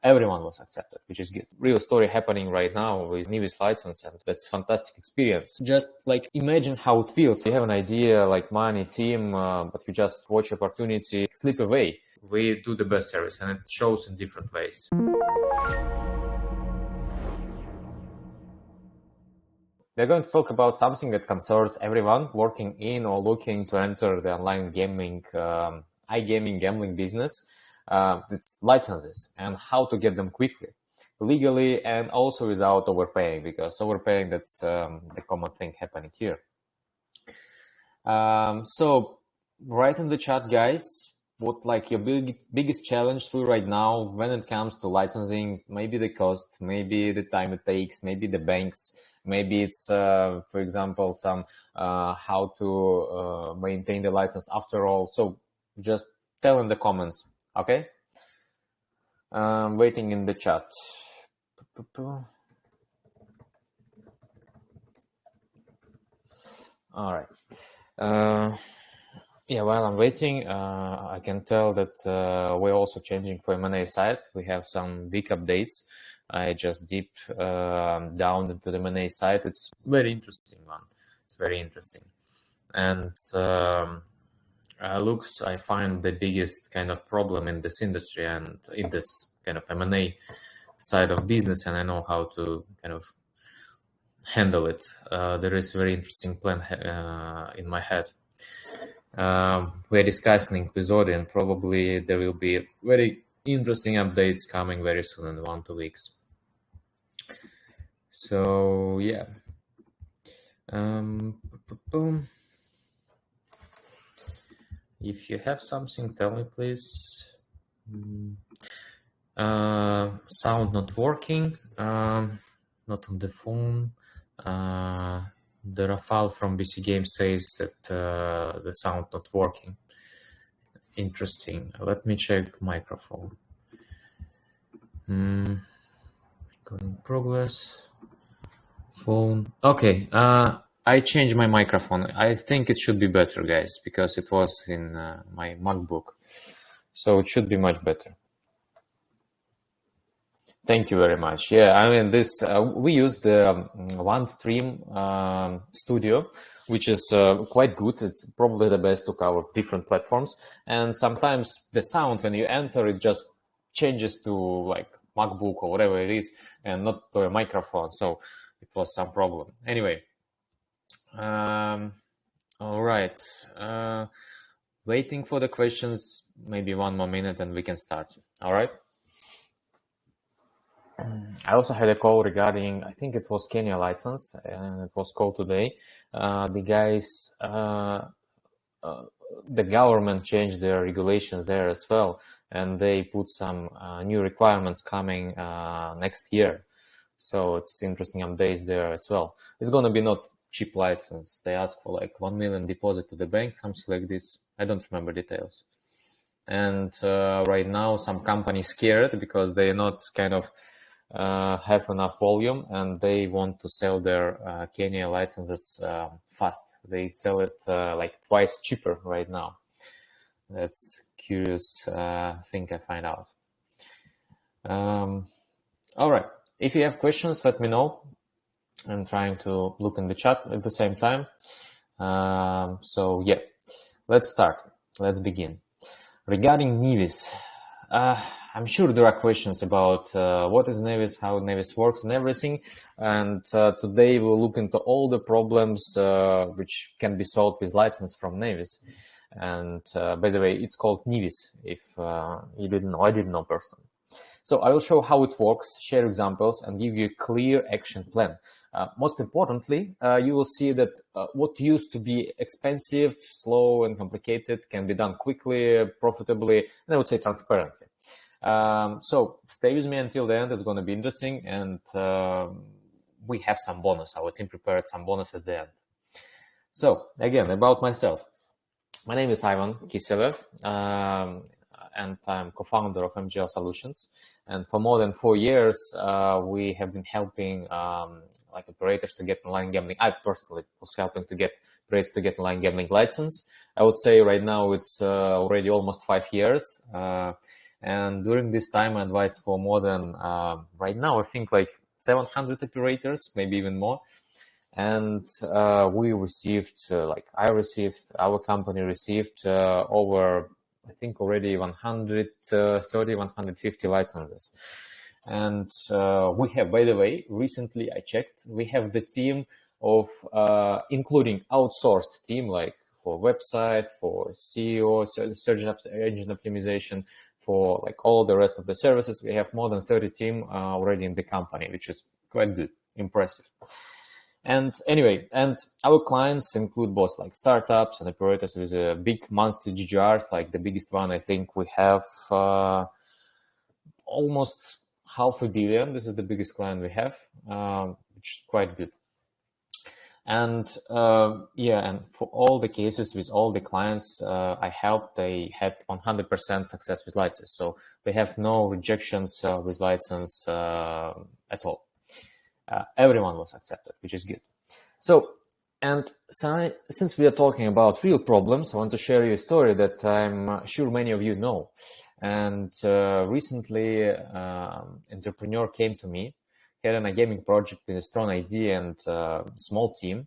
everyone was accepted, which is good. Real story happening right now with Nevis license, and that's fantastic experience. Just like imagine how it feels. You have an idea like money, team, but you just watch opportunity slip away. We do the best service, and it shows in different ways. We're going to talk about something that concerns everyone working in or looking to enter the online gaming, iGaming gambling business. It's licenses and how to get them quickly, legally, and also without overpaying, because overpaying, that's the common thing happening here. So write in the chat, guys, what like your biggest challenge for you right now when it comes to licensing. Maybe the cost, maybe the time it takes, maybe the banks, maybe it's for example some how to maintain the license after all. So just tell in the comments, okay? Waiting in the chat. All right. Yeah, while I'm waiting, I can tell that we're also changing for M&A side. We have some big updates. I just dipped down into the M&A side. It's very interesting one. It's very interesting. And looks, I find the biggest kind of problem in this industry and in this kind of M&A side of business, and I know how to kind of handle it. There is a very interesting plan in my head. We're discussing with audience. Probably there will be very interesting updates coming very soon in 1-2 weeks. So yeah. If you have something, tell me please. Sound not working. Not on the phone. The Rafal from BC Games says that the sound not working. Interesting. Let me check microphone. Recording progress. Phone. Okay. I changed my microphone. I think it should be better, guys, because it was in my MacBook. So it should be much better. Thank you very much. Yeah, I mean, this we use the OneStream Studio, which is quite good. It's probably the best to cover different platforms. And sometimes the sound, when you enter, it just changes to like MacBook or whatever it is, and not to a microphone. So it was some problem. Anyway, all right. Waiting for the questions. Maybe 1 more minute, and we can start. All right. I also had a call regarding, I think it was Kenya license, and it was called today. The guys, the government changed their regulations there as well, and they put some new requirements coming next year. So it's interesting updates there as well. It's going to be not cheap license. They ask for like 1 million deposit to the bank, something like this. I don't remember details. And right now, some companies scared because they're not kind of have enough volume, and they want to sell their Kenya licenses fast. They sell it like twice cheaper right now. That's curious thing I find out. All right. If you have questions, let me know. I'm trying to look in the chat at the same time. So yeah, let's start. Let's begin. Regarding Nevis, I'm sure there are questions about what is Nevis, how Nevis works and everything. And today we'll look into all the problems which can be solved with license from Nevis. And by the way, it's called Nevis, if you didn't know. I didn't know personally. So I will show how it works, share examples, and give you a clear action plan. Most importantly, you will see that what used to be expensive, slow, and complicated can be done quickly, profitably, and I would say transparently. So stay with me until the end. It's going to be interesting, and we have some bonus. Our team prepared some bonus at the end. So again, about myself. My name is Ivan Kiselev, and I'm co-founder of MGL Solutions. And for more than 4 years, we have been helping like operators to get online gambling. I personally was helping to get operators to get online gambling license. I would say right now it's already almost 5 years. And during this time, I advised for more than, right now, I think like 700 operators, maybe even more. And we received, our company received over, I think already 130, 150 licenses. And we have, by the way, recently I checked, we have the team of, including outsourced team, like for website, for SEO, search engine optimization, for like all the rest of the services. We have more than 30 team already in the company, which is quite good, impressive. And anyway, and our clients include both like startups and operators with a big monthly GGRs. Like the biggest one, I think we have almost $500 million. This is the biggest client we have, which is quite good. And and for all the cases with all the clients I helped, they had 100% success with license. So they have no rejections with license at all. Everyone was accepted, which is good. So, and since we are talking about real problems, I want to share you a story that I'm sure many of you know. And recently, entrepreneur came to me. He had an iGaming project with a strong idea and small team.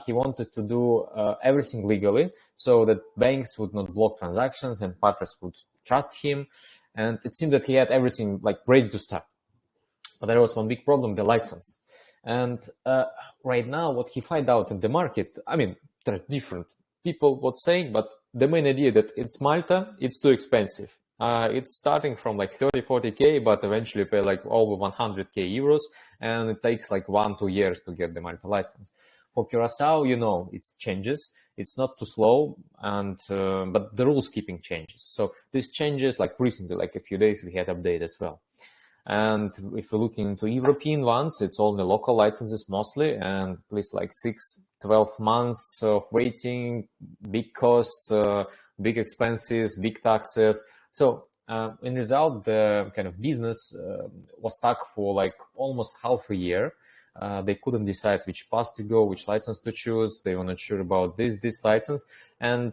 He wanted to do everything legally so that banks would not block transactions and partners would trust him. And it seemed that he had everything like ready to start. But there was one big problem, the license. And right now, what he find out in the market, I mean, there are different people what saying, but the main idea that it's Malta, it's too expensive. It's starting from like 30, 40K, but eventually pay like over 100K euros. And it takes like 1-2 years to get the Malta license. For Curacao, you know, it changes. It's not too slow, and but the rules keeping changes. So these changes, like recently, like a few days, we had update as well. And if we're looking into European ones, it's only local licenses mostly, and at least like 6-12 months of waiting, big costs, big expenses, big taxes. So in result, the kind of business was stuck for like almost half a year. They couldn't decide which path to go, which license to choose. They were not sure about this license, and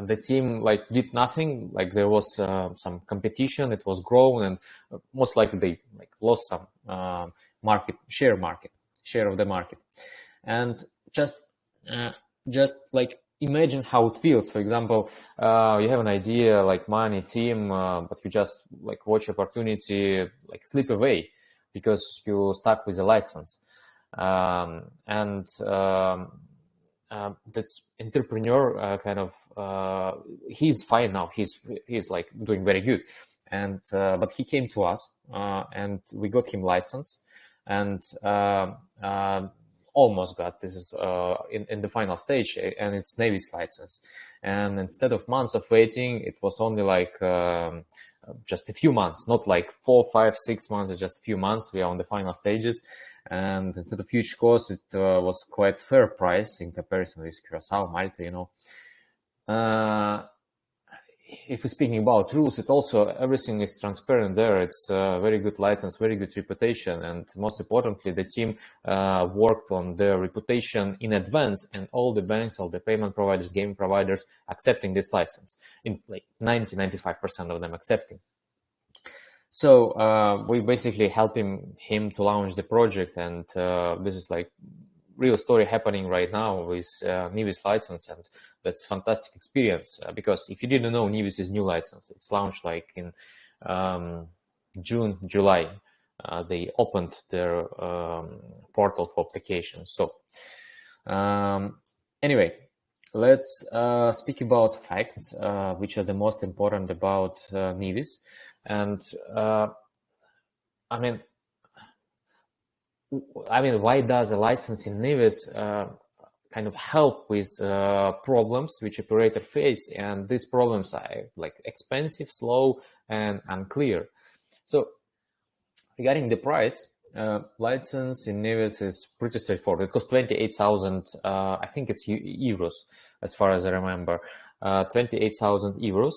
the team like did nothing. Like there was some competition, it was grown, and most likely they like lost some share of the market. And just like imagine how it feels. For example, you have an idea like money team, but you just like watch opportunity like slip away because you stuck with a license. That's entrepreneur he's fine now. He's like doing very good, and but he came to us and we got him license, and almost got this is in the final stage, and it's Nevis license. And instead of months of waiting, it was only like just a few months, not like 4, 5, 6 months. It's just a few months. We are on the final stages. And instead of huge cost, it was quite fair price in comparison with Curacao, Malta, you know. If we're speaking about rules, it also, everything is transparent there. It's a very good license, very good reputation. And most importantly, the team worked on their reputation in advance, and all the banks, all the payment providers, game providers accepting this license, in like 90-95% of them accepting. So we basically helping him to launch the project, and this is like real story happening right now with Nevis license, and that's fantastic experience because if you didn't know, Nevis is new license. It's launched like in June, July. They opened their portal for applications. So anyway, let's speak about facts, which are the most important about Nevis. And I mean, why does a license in Nevis kind of help with problems which operator face? And these problems are like expensive, slow, and unclear. So regarding the price, license in Nevis is pretty straightforward. It costs 28,000, I think it's euros, as far as I remember, 28,000 euros.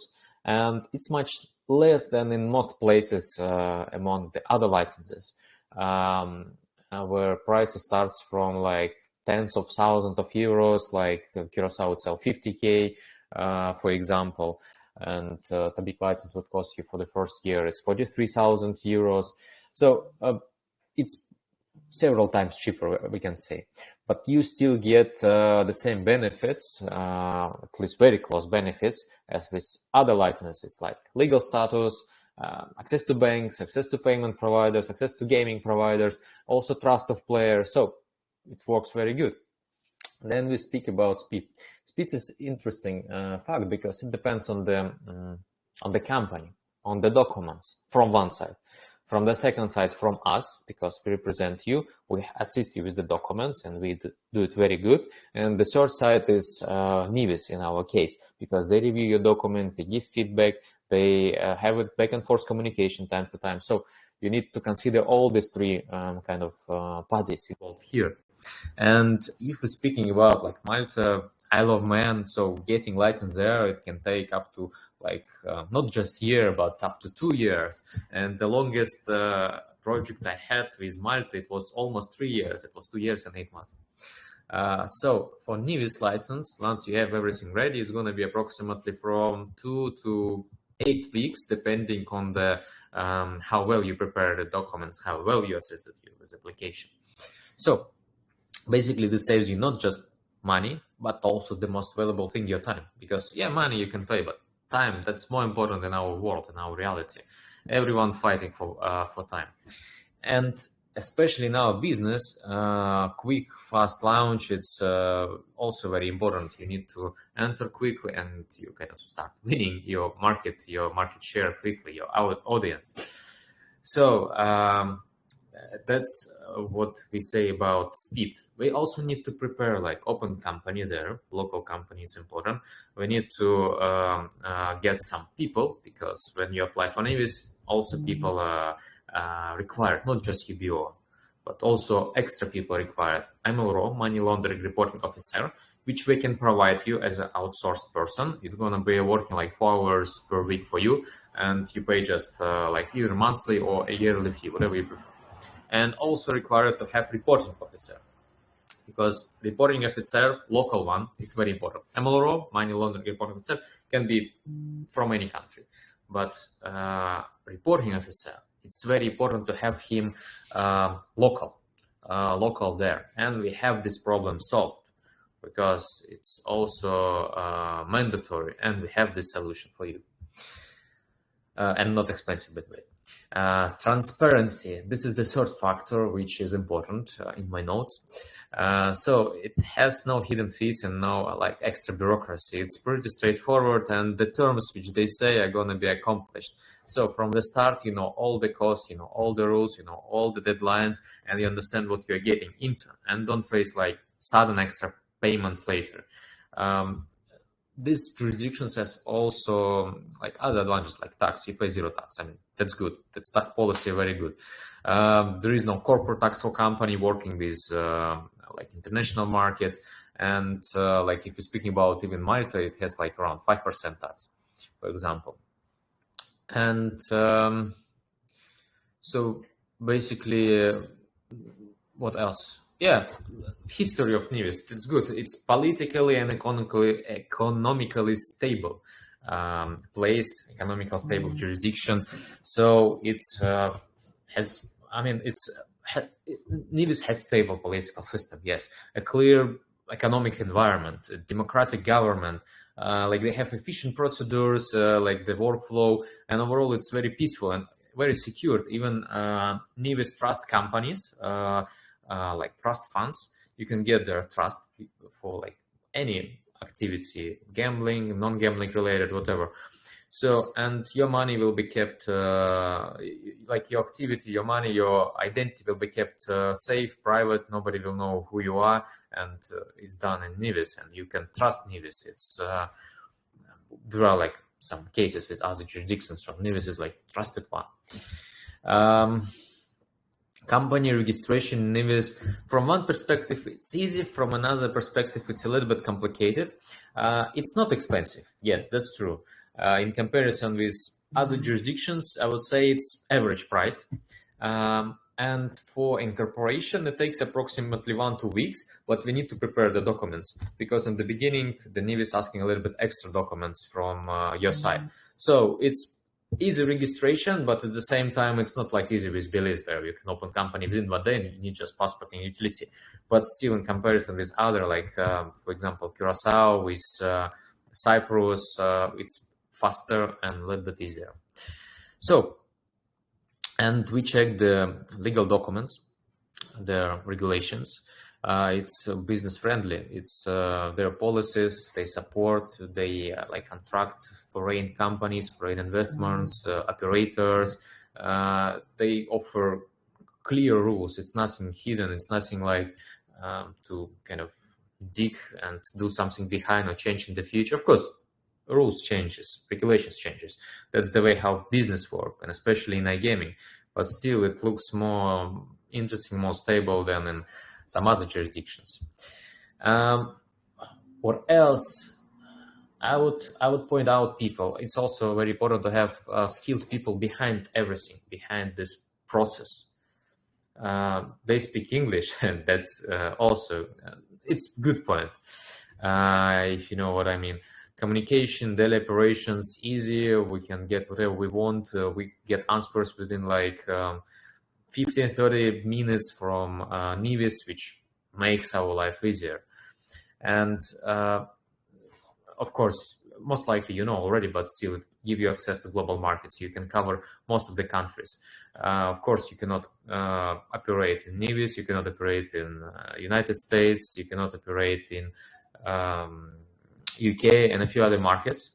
And it's much less than in most places among the other licenses, where prices starts from like tens of thousands of euros, like Curacao itself 50K, for example. and the big license would cost you for the first year is 43,000 euros. So it's several times cheaper, we can say, but you still get the same benefits, at least very close benefits, as with other licenses, like legal status, access to banks, access to payment providers, access to gaming providers, also trust of players. So it works very good. Then we speak about speed. Speed is interesting fact because it depends on the company, on the documents from one side. From the second side, from us, because we represent you, we assist you with the documents and we do it very good. And the third side is Nevis in our case, because they review your documents, they give feedback, they have a back and forth communication time to time. So you need to consider all these three kind of parties involved here. And if we're speaking about like Malta, Isle of Man, so getting license there, it can take up to like not just year, but up to 2 years. And the longest project I had with Malta, it was almost 3 years. It was 2 years and 8 months. So for Nevis license, once you have everything ready, it's going to be approximately from 2 to 8 weeks, depending on the how well you prepare the documents, how well you assisted you with the application. So basically, this saves you not just money, but also the most valuable thing, your time. Because yeah, money you can pay, but time, that's more important in our world, in our reality. Everyone fighting for time. And especially in our business, quick, fast launch, it's also very important. You need to enter quickly and you kind of start winning your market share quickly, your audience. So that's what we say about speed. We also need to prepare like open company there, local company, it's important. We need to get some people, because when you apply for Nevis, also people are required, not just UBO, but also extra people required. MLRO, money laundering reporting officer, which we can provide you as an outsourced person. It's going to be working like 4 hours per week for you, and you pay just like either monthly or a yearly fee, whatever you prefer. And also required to have reporting officer, because reporting officer, local one, it's very important. MLRO, money laundering reporting officer, can be from any country, but reporting officer, it's very important to have him local there. And we have this problem solved because it's also mandatory, and we have this solution for you. And not expensive, by the way. Transparency, this is the third factor which is important in my notes. So it has no hidden fees and no like extra bureaucracy. It's pretty straightforward, and the terms which they say are going to be accomplished. So from the start, you know all the costs, you know all the rules, you know all the deadlines, and you understand what you're getting into, and don't face like sudden extra payments later. These jurisdictions has also like other advantages like tax. You pay zero tax. I mean, that's good. That's tax policy, very good. There is no corporate tax for company working with like international markets. And like if you're speaking about even Malta, it has like around 5% tax, for example. And so basically, what else? Yeah, history of Nevis, it's good. It's politically and economically stable place, economical stable jurisdiction. So it has, I mean, Nevis has stable political system, yes. A clear economic environment, a democratic government, like they have efficient procedures, like the workflow, and overall it's very peaceful and very secured. Even Nevis trust companies, like trust funds, you can get their trust for like any activity, gambling, non-gambling related, whatever. So, and your money will be kept, like your activity, your money, your identity will be kept safe, private. Nobody will know who you are, and it's done in Nevis, and you can trust Nevis. It's there are like some cases with other jurisdictions, from Nevis is like trusted one. Company registration in Nevis, from one perspective, it's easy. From another perspective, it's a little bit complicated. It's not expensive. Yes, that's true. In comparison with other jurisdictions, I would say it's average price. And for incorporation, it takes approximately 1-2 weeks, but we need to prepare the documents because in the beginning, the Nevis is asking a little bit extra documents from your side. So it's easy registration, but at the same time, it's not like easy with Belize where you can open company within 1 day and you need just passport and utility. But still, in comparison with other, like for example, Curacao, with Cyprus, it's faster and a little bit easier. So, and we check the legal documents, their regulations. It's business friendly. It's their policies. They support. They like contract foreign companies, foreign investments, operators. They offer clear rules. It's nothing hidden. It's nothing like to kind of dig and do something behind or change in the future. Of course, rules changes, regulations changes. That's the way how business work, and especially in iGaming. But still, it looks more interesting, more stable than in some other jurisdictions. What else? I would point out people. It's also very important to have skilled people behind everything, behind this process. They speak English, and that's also it's good point. If you know what I mean. Communication, daily operations, easy. We can get whatever we want. We get answers within like 15-30 minutes from Nevis, which makes our life easier. And of course, most likely you know already, but still it give you access to global markets. You can cover most of the countries. Of course, you cannot operate in Nevis. You cannot operate in United States. You cannot operate in UK and a few other markets,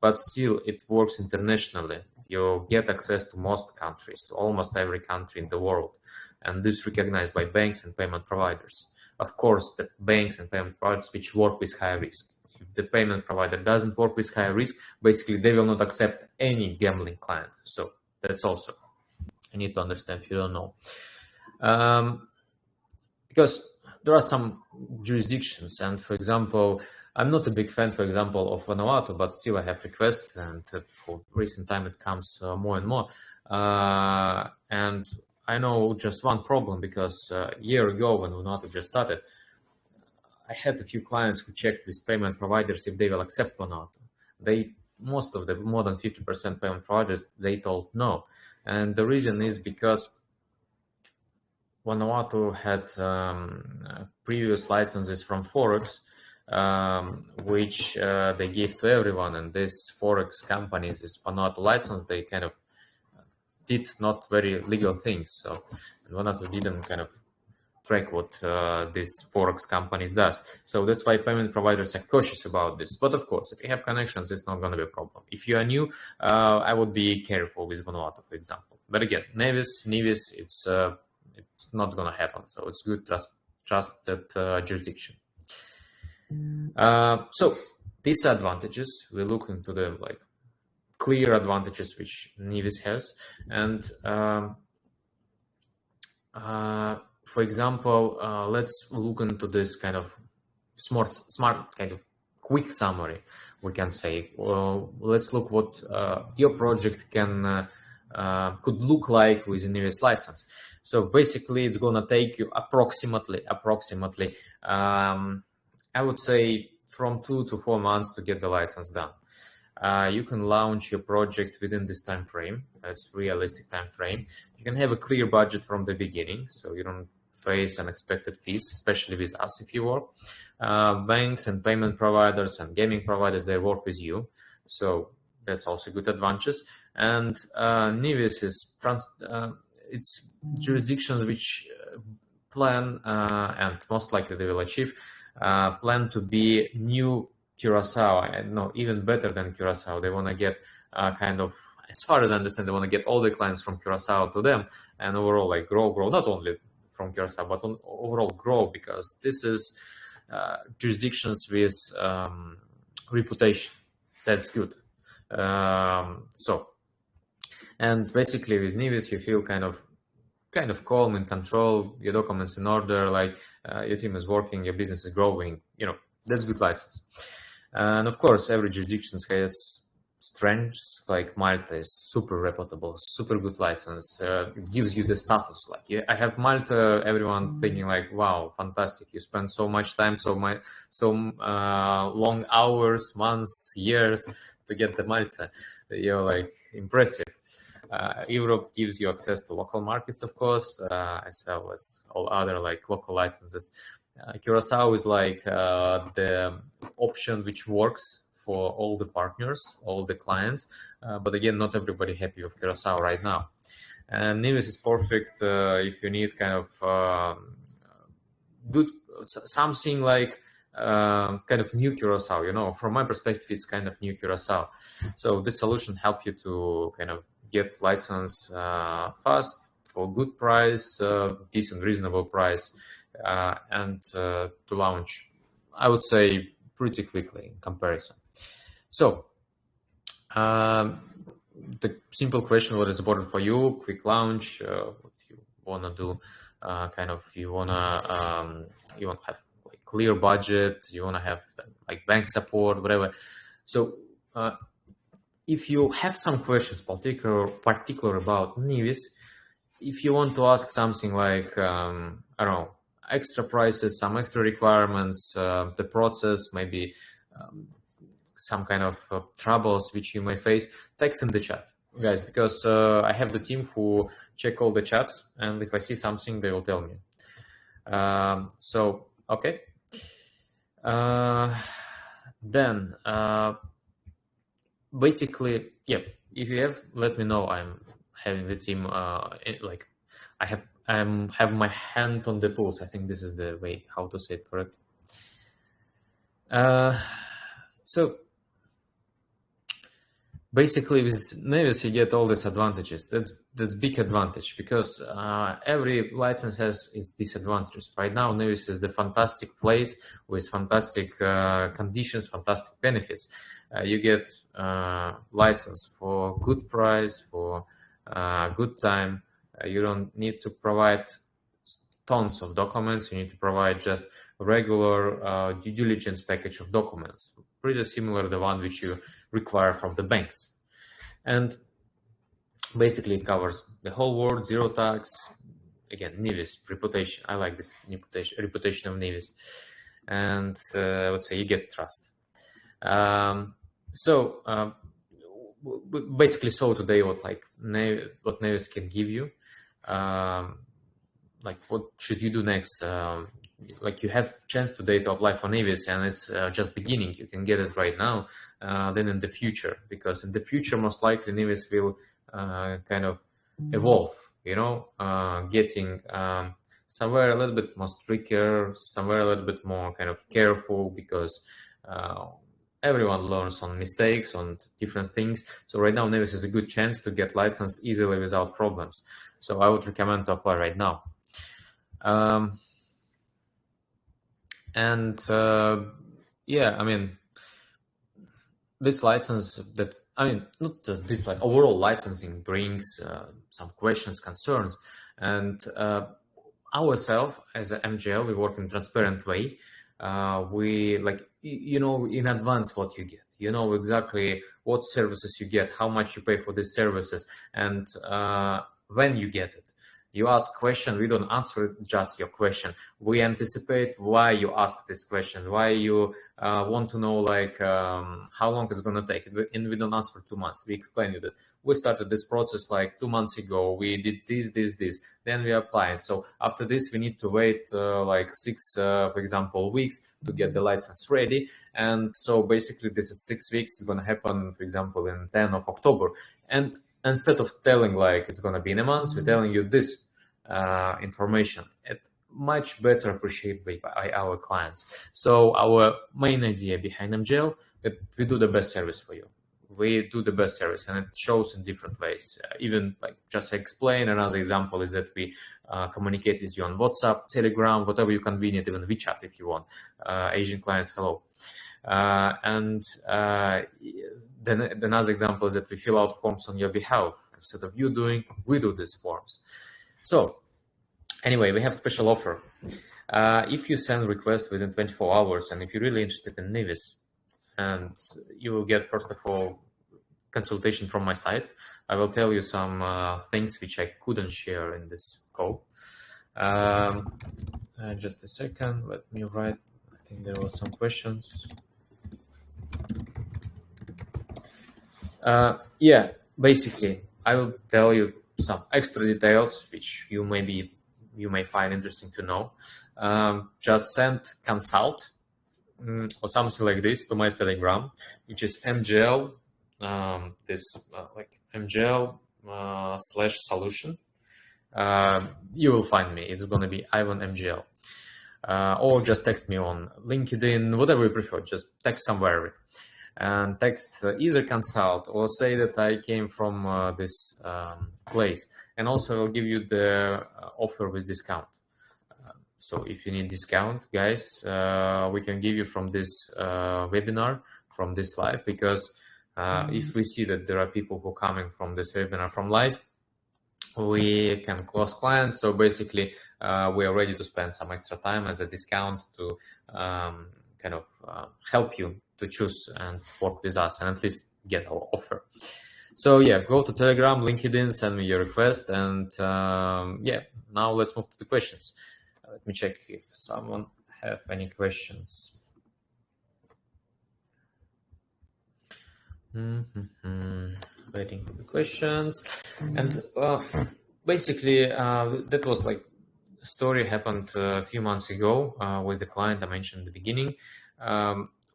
but still it works internationally. You get access to most countries, to almost every country in the world, and this is recognized by banks and payment providers. Of course, the banks and payment providers which work with high risk. If the payment provider doesn't work with high risk, basically they will not accept any gambling client. So that's also you need to understand if you don't know. Because there are some jurisdictions, and for example, I'm not a big fan, for example, of Vanuatu, but still I have requests, and for recent time it comes more and more. And I know just one problem, because a year ago when Vanuatu just started, I had a few clients who checked with payment providers if they will accept Vanuatu. Most of the more than 50% payment providers, they told no. And the reason is because Vanuatu had previous licenses from Forex, which they give to everyone, and this Forex companies with Vanuatu license, they kind of did not very legal things. So Vanuatu didn't kind of track what this Forex companies does. So that's why payment providers are cautious about this. But of course, if you have connections, it's not going to be a problem. If you are new, I would be careful with Vanuatu, for example. But again, Nevis, it's not going to happen. So it's good trusted jurisdiction. So disadvantages, we look into the like clear advantages which Nevis has, and for example, let's look into this kind of smart kind of quick summary, we can say. Let's look what your project can could look like with a Nevis license. So basically, it's gonna take you approximately I would say from 2 to 4 months to get the license done. You can launch your project within this time frame. That's realistic time frame. You can have a clear budget from the beginning, so you don't face unexpected fees, especially with us if you work. Banks and payment providers and gaming providers, they work with you, so that's also good advantages. And Nevis is it's jurisdictions which plan and most likely they will achieve plan to be new Curacao, and no, even better than Curacao. They want to get kind of, as far as I understand, they want to get all the clients from Curacao to them, and overall like grow, not only from Curacao, but overall grow, because this is jurisdictions with reputation. That's good. So, and basically with Nevis, you feel kind of calm, in control, your documents in order, like your team is working, your business is growing, that's good license. And of course, every jurisdiction has strengths, like Malta is super reputable, super good license. It gives you the status. Like, I have Malta, everyone thinking like, wow, fantastic. You spend so much time, so long hours, months, years to get the Malta. You're like impressive. Europe gives you access to local markets, of course, as well as all other like local licenses. Curacao is like the option which works for all the partners, all the clients, but again, not everybody happy with Curacao right now. And Nevis is perfect if you need kind of good something like kind of new Curacao. You know, from my perspective, it's kind of new Curacao. So this solution helps you to kind of get license fast for good price, decent, reasonable price, and to launch, I would say, pretty quickly in comparison. So the simple question, what is important for you? Quick launch. If you wanna do kind of, you wanna have like clear budget, you wanna have like bank support, whatever. So if you have some questions particular about Nevis, if you want to ask something like I don't know, extra prices, some extra requirements, the process, maybe some kind of troubles which you may face, text in the chat, guys, because I have the team who check all the chats, and if I see something, they will tell me. So, okay. Then, basically, yeah, if you have, let me know. I'm having the team, like, I have my hand on the pulse. I think this is the way how to say it correct. So basically with Nevis you get all these advantages. That's big advantage, because every license has its disadvantages. Right now Nevis is the fantastic place with fantastic conditions, fantastic benefits. You get license for good price, for good time. You don't need to provide tons of documents. You need to provide just regular due diligence package of documents, pretty similar to the one which you require from the banks. And basically it covers the whole world, zero tax. Again, Nevis reputation. I like this reputation of Nevis. And I would say you get trust. Basically, so today what Nevis can give you, like what should you do next? Like you have chance today to apply for Nevis, and it's just beginning. You can get it right now. Then in the future, because in the future most likely Nevis will kind of evolve. You know, getting somewhere a little bit more stricter, somewhere a little bit more kind of careful, because everyone learns on mistakes, on different things. So right now Nevis is a good chance to get license easily without problems. So I would recommend to apply right now. Yeah, I mean, this license overall licensing brings some questions, concerns, and ourselves as a MGL, we work in a transparent way. We in advance what you get. You know exactly what services you get, how much you pay for these services, and when you get it. You ask question, we don't answer just your question. We anticipate why you ask this question, why you want to know how long it's going to take. And we don't answer 2 months. We explain you that we started this process like 2 months ago. We did this. Then we apply. So after this, we need to wait 6, for example, weeks to get the license ready. And so basically this is 6 weeks. It's going to happen, for example, in 10 of October. And instead of telling like it's going to be in a month, we're telling you this information. It much better appreciated by our clients. So our main idea behind MGL, that we do the best service for you. We do the best service, and it shows in different ways. Even like just explain, another example is that we communicate with you on WhatsApp, Telegram, whatever you convenient, even WeChat if you want. Asian clients, hello. Then another example is that we fill out forms on your behalf. Instead of you doing, we do these forms. So anyway, we have special offer. If you send request within 24 hours, and if you're really interested in Nevis, and you will get, first of all, consultation from my side. I will tell you some things which I couldn't share in this call. Just a second, let me write. I think there were some questions. Yeah, basically, I will tell you some extra details which you may find interesting to know. Just send consult or something like this to my Telegram, which is MGL, like MGL /solution. You will find me. It's going to be Ivan MGL. Or just text me on LinkedIn, whatever you prefer. Just text somewhere and text either consult or say that I came from this place. And also I'll give you the offer with discount. So if you need discount, guys, we can give you from this webinar, from this live, because if we see that there are people who are coming from this webinar from live, we can close clients. So basically, we are ready to spend some extra time as a discount to kind of help you to choose and work with us and at least get our offer. So yeah, go to Telegram, LinkedIn, send me your request, and yeah, now let's move to the questions. Let me check if someone have any questions. Waiting for the questions. And basically, that was like a story happened a few months ago with the client I mentioned in the beginning.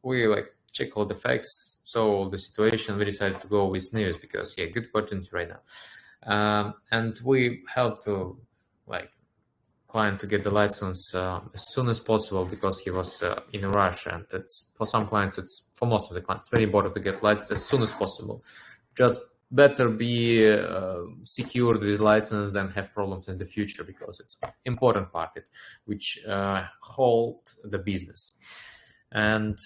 We like check all the facts, saw all the situation. We decided to go with Nevis because yeah, good opportunity right now. And we helped to like client to get the license as soon as possible because he was in a rush, and it's for some clients, it's for most of the clients very important to get license as soon as possible. Just better be secured with license than have problems in the future, because it's important part which hold the business. And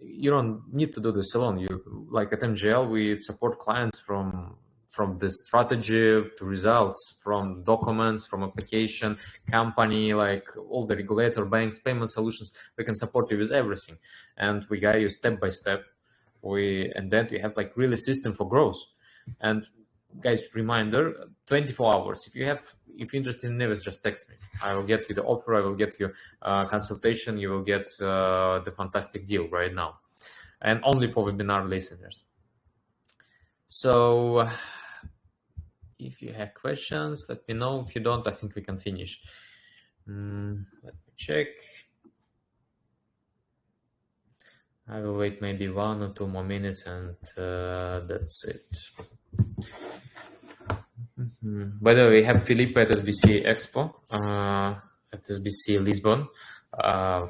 you don't need to do this alone. You like at MGL, we support clients from the strategy to results, from documents, from application, company, like all the regulator, banks, payment solutions. We can support you with everything, and we guide you step by step. And then we have like really system for growth. And guys, reminder, 24 hours. If you're interested in Nevis, just text me. I will get you the offer. I will get you consultation. You will get the fantastic deal right now, and only for webinar listeners. So if you have questions, let me know. If you don't, I think we can finish. Let me check. I will wait maybe 1 or 2 more minutes, and that's it. By the way, we have Felipe at SBC Expo, at SBC Lisbon.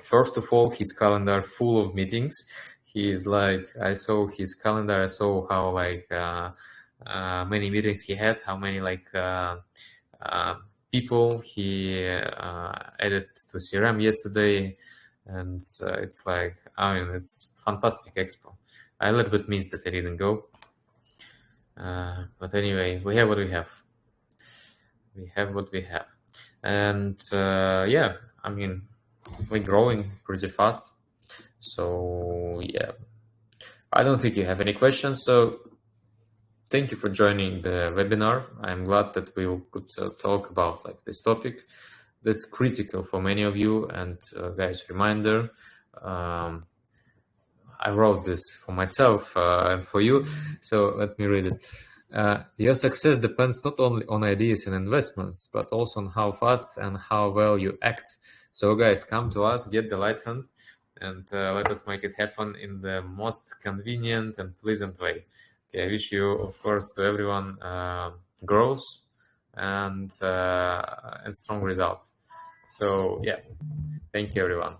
First of all, his calendar full of meetings. He is like, I saw his calendar, I saw how like many meetings he had, how many like people he added to CRM yesterday, and it's like, I mean, it's fantastic expo. I a little bit missed that I didn't go, but anyway, we have what we have. We have what we have, and yeah, I mean, we're growing pretty fast. So yeah, I don't think you have any questions. So thank you for joining the webinar. I'm glad that we could talk about like this topic that's critical for many of you. And guys, reminder, I wrote this for myself and for you. So let me read it. Your success depends not only on ideas and investments, but also on how fast and how well you act. So guys, come to us, get the license, and let us make it happen in the most convenient and pleasant way. Okay, I wish you, of course, to everyone growth and strong results. So yeah, thank you, everyone.